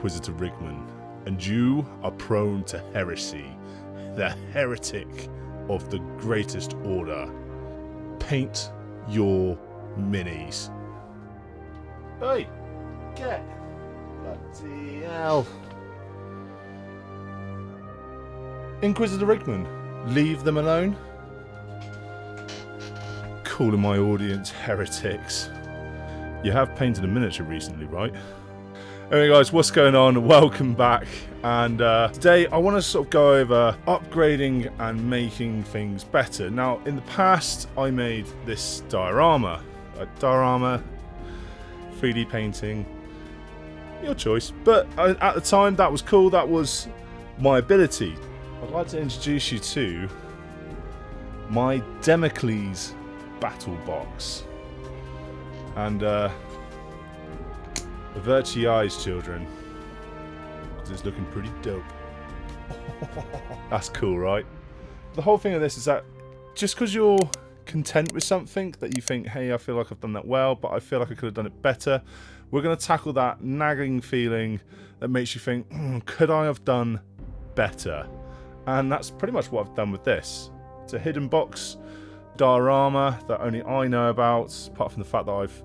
Inquisitor Rigman, and you are prone to heresy, the heretic of the greatest order. Paint your minis. Hey, get. Bloody hell. Inquisitor Rigman, leave them alone. Calling my audience heretics. You have painted a miniature recently, right? Anyway guys, what's going on? Welcome back, and today I want to sort of go over upgrading and making things better. Now, in the past I made this diorama. Diorama, 3D painting, your choice. But at the time that was cool, that was my ability. I'd like to introduce you to my Damocles battle box. And avert your eyes, children, because it's looking pretty dope. That's cool, right? The whole thing of this is that just because you're content with something that you think, hey, I feel like I've done that well, but I feel like I could have done it better, we're going to tackle that nagging feeling that makes you think, could I have done better? And that's pretty much what I've done with this. It's a hidden box diorama that only I know about, apart from the fact that I've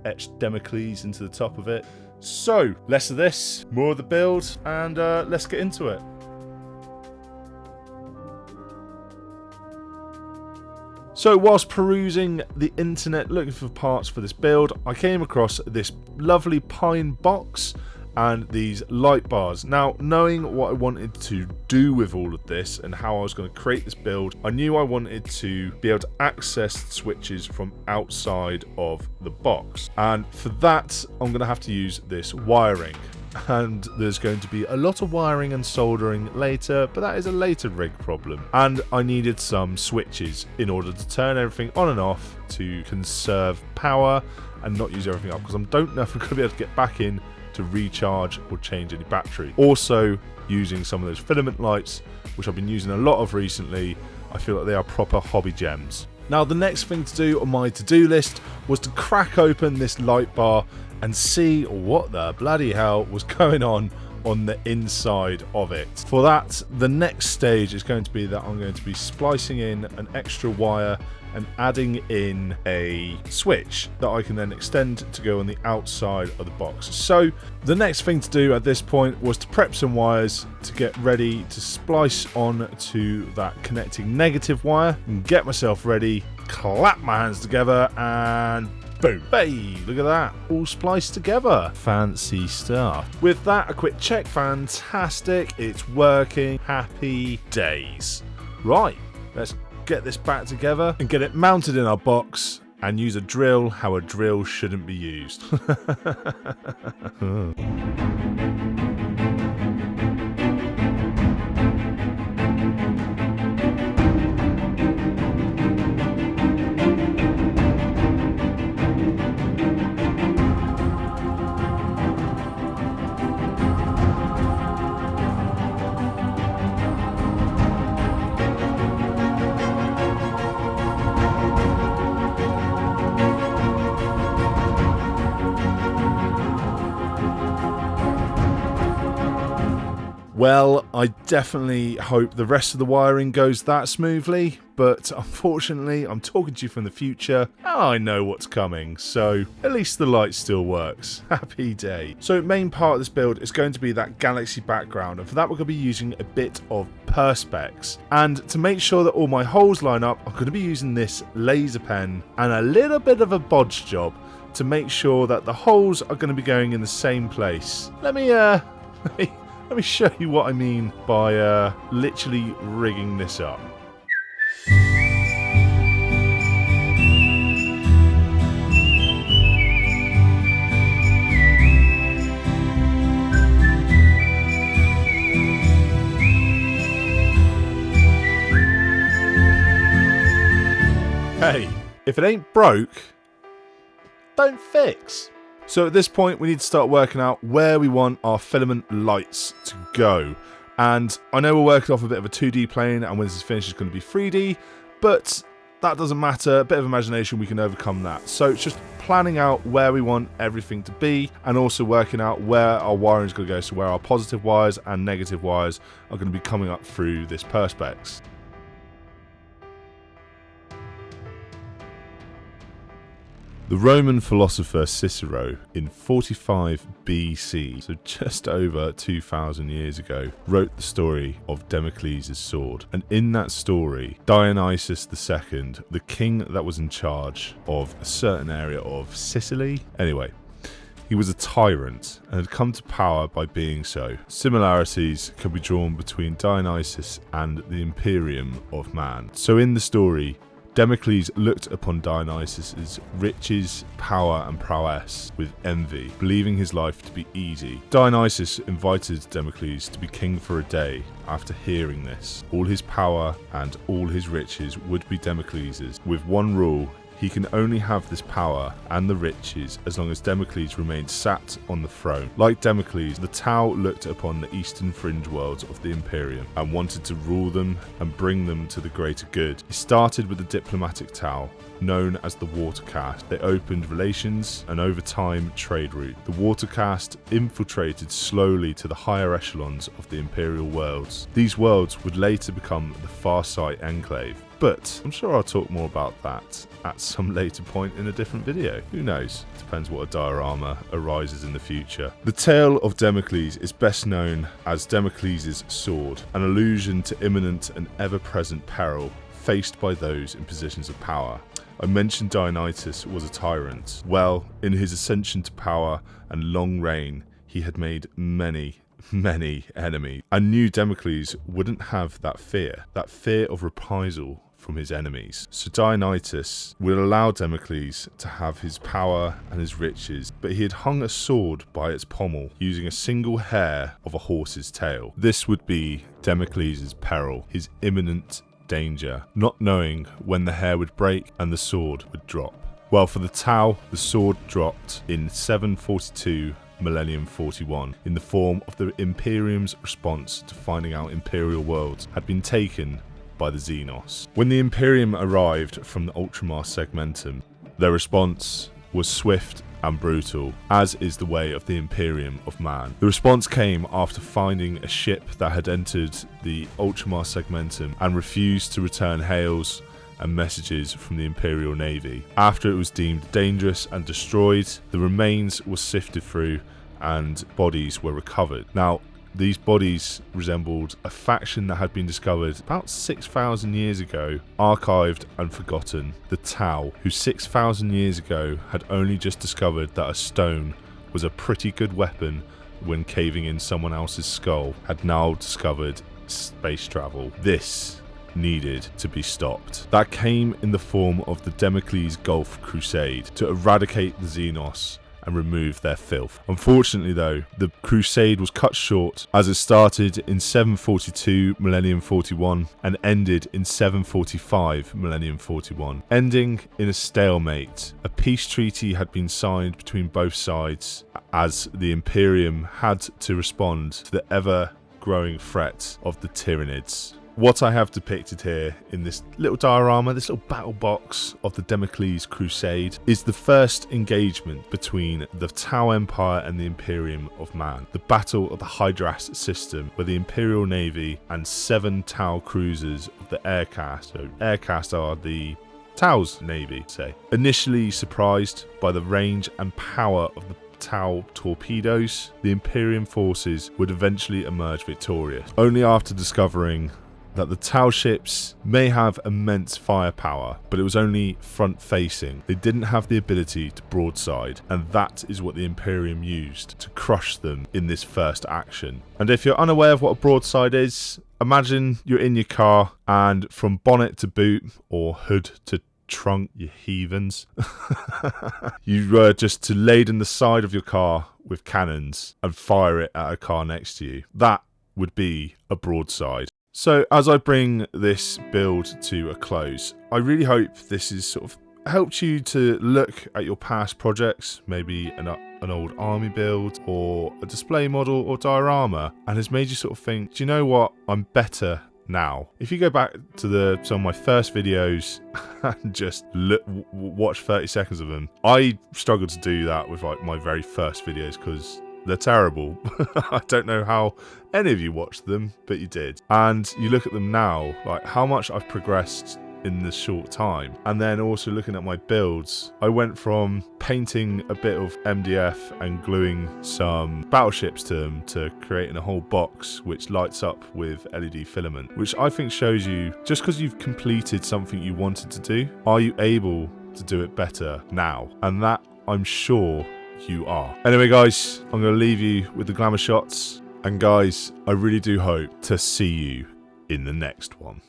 etched Damocles into the top of it. So, less of this, more of the build, and let's get into it. So, whilst perusing the internet looking for parts for this build, I came across this lovely pine box and these light bars. Now, knowing what I wanted to do with all of this and how I was going to create this build, I knew I wanted to be able to access switches from outside of the box. And for that, I'm going to have to use this wiring. And there's going to be a lot of wiring and soldering later, but that is a later rig problem. And I needed some switches in order to turn everything on and off to conserve power and not use everything up, because I don't know if I'm going to be able to get back in to recharge or change any battery. Also, using some of those filament lights, which I've been using a lot of recently. I feel like they are proper hobby gems. Now, the next thing to do on my to-do list was to crack open this light bar and see what the bloody hell was going on the inside of it. For that, the next stage is going to be that I'm going to be splicing in an extra wire and adding in a switch that I can then extend to go on the outside of the box. So the next thing to do at this point was to prep some wires to get ready to splice on to that connecting negative wire and get myself ready, clap my hands together, and boom. Hey, look at that. All spliced together. Fancy stuff. With that, a quick check. Fantastic. It's working. Happy days. Right. Let's get this back together and get it mounted in our box and use a drill how a drill shouldn't be used. Well, I definitely hope the rest of the wiring goes that smoothly, but unfortunately I'm talking to you from the future and I know what's coming, so at least the light still works. Happy day. So main part of this build is going to be that galaxy background, and for that we're going to be using a bit of perspex. And to make sure that all my holes line up, I'm going to be using this laser pen and a little bit of a bodge job to make sure that the holes are going to be going in the same place. Let me show you what I mean by literally rigging this up. Hey, if it ain't broke, don't fix. So at this point, we need to start working out where we want our filament lights to go. And I know we're working off a bit of a 2D plane, and when this is finished, it's going to be 3D. But that doesn't matter. A bit of imagination, we can overcome that. So it's just planning out where we want everything to be, and also working out where our wiring is going to go, so where our positive wires and negative wires are going to be coming up through this perspex. The Roman philosopher Cicero, in 45 BC, so just over 2,000 years ago, wrote the story of Damocles' sword. And in that story, Dionysus II, the king that was in charge of a certain area of Sicily, anyway, he was a tyrant and had come to power by being so. Similarities can be drawn between Dionysus and the Imperium of Man. So in the story, Damocles looked upon Dionysus' riches, power and prowess with envy, believing his life to be easy. Dionysus invited Damocles to be king for a day. After hearing this, all his power and all his riches would be Damocles', with one rule: he can only have this power and the riches as long as Damocles remained sat on the throne. Like Damocles, the Tau looked upon the eastern fringe worlds of the Imperium and wanted to rule them and bring them to the greater good. He started with the diplomatic Tau, known as the water caste. They opened relations and over time trade route. The water caste infiltrated slowly to the higher echelons of the Imperial worlds. These worlds would later become the Farsight Enclave. But I'm sure I'll talk more about that at some later point in a different video. Who knows? Depends what a diorama arises in the future. The tale of Damocles is best known as Damocles' sword, an allusion to imminent and ever-present peril faced by those in positions of power. I mentioned Dionysus was a tyrant. Well, in his ascension to power and long reign, he had made many enemies, and knew Damocles wouldn't have that fear of reprisal from his enemies. So Dionysus would allow Damocles to have his power and his riches, but he had hung a sword by its pommel using a single hair of a horse's tail. This would be Damocles' peril, his imminent danger, not knowing when the hair would break and the sword would drop. Well, for the Tau, the sword dropped in 742 Millennium 41 in the form of the Imperium's response to finding out Imperial worlds had been taken by the Xenos. When the Imperium arrived from the Ultramar Segmentum, their response was swift and brutal, as is the way of the Imperium of Man. The response came after finding a ship that had entered the Ultramar Segmentum and refused to return hails and messages from the Imperial Navy. After it was deemed dangerous and destroyed, the remains were sifted through and bodies were recovered. Now, these bodies resembled a faction that had been discovered about 6,000 years ago, archived and forgotten. The Tau, who 6,000 years ago had only just discovered that a stone was a pretty good weapon when caving in someone else's skull, had now discovered space travel. This needed to be stopped. That came in the form of the Damocles Guld Crusade to eradicate the Xenos and remove their filth. Unfortunately though, the crusade was cut short as it started in 742 Millennium 41 and ended in 745 Millennium 41, ending in a stalemate. A peace treaty had been signed between both sides as the Imperium had to respond to the ever-growing threat of the Tyranids. What I have depicted here in this little diorama, this little battle box of the Damocles Crusade, is the first engagement between the Tau Empire and the Imperium of Man. The Battle of the Hydass System, where the Imperial Navy and 7 Tau cruisers of the air caste, so air caste are the Tau's navy, say, initially surprised by the range and power of the Tau torpedoes, the Imperium forces would eventually emerge victorious, only after discovering that the Tau ships may have immense firepower, but it was only front-facing. They didn't have the ability to broadside, and that is what the Imperium used to crush them in this first action. And if you're unaware of what a broadside is, imagine you're in your car and from bonnet to boot, or hood to trunk, you heathens, you were just to laden the side of your car with cannons and fire it at a car next to you. That would be a broadside. So as I bring this build to a close, I really hope this has sort of helped you to look at your past projects, maybe an old army build or a display model or diorama, and has made you sort of think, do you know what, I'm better now. If you go back to some of my first videos and just watch 30 seconds of them, I struggled to do that with like my very first videos because they're terrible. I don't know how any of you watched them, but you did. And you look at them now, like how much I've progressed in this short time. And then also looking at my builds, I went from painting a bit of MDF and gluing some battleships to them to creating a whole box which lights up with LED filament, which I think shows you just because you've completed something you wanted to do, are you able to do it better now? And that I'm sure you are. Anyway guys, I'm going to leave you with the glamour shots, and guys, I really do hope to see you in the next one.